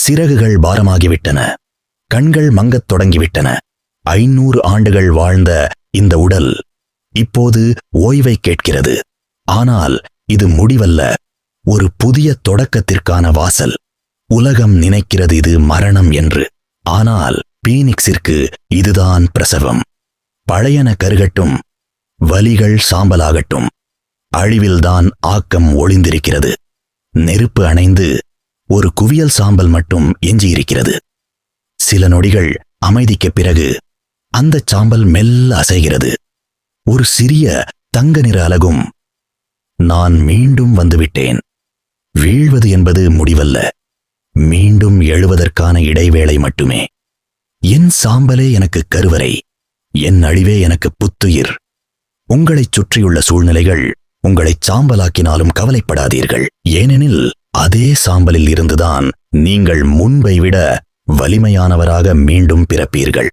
சிறகுகள் பாரமாகிவிட்டன. கண்கள் மங்கத் தொடங்கிவிட்டன. 500 ஆண்டுகள் வாழ்ந்த இந்த உடல் இப்போது ஓய்வை கேட்கிறது. ஆனால் இது முடிவல்ல, ஒரு புதிய தொடக்கத்திற்கான வாசல். உலகம் நினைக்கிறது இது மரணம் என்று. ஆனால் பீனிக்ஸிற்கு இதுதான் பிரசவம். பழையன கருகட்டும், வலிகள் சாம்பலாகட்டும், அழிவில்தான் ஆக்கம் ஒளிந்திருக்கிறது. நெருப்பு அணைந்து ஒரு குவியல் சாம்பல் மட்டும் எஞ்சியிருக்கிறது. சில நொடிகள் அமைதிக்குப் பிறகு அந்தச் சாம்பல் மெல்ல அசைகிறது. ஒரு சிறிய தங்க நிற அலகும். நான் மீண்டும் வந்துவிட்டேன். வீழ்வது என்பது முடிவல்ல, மீண்டும் எழுவதற்கான இடைவேளை மட்டுமே. என் சாம்பலே எனக்கு கருவறை, என் அழிவே எனக்கு புத்துயிர். உங்களைச் சுற்றியுள்ள சூழ்நிலைகள் உங்களைச் சாம்பலாக்கினாலும் கவலைப்படாதீர்கள். ஏனெனில் அதே சாம்பலில் இருந்துதான் நீங்கள் முன்பை விட வலிமையானவராக மீண்டும் பிறப்பீர்கள்.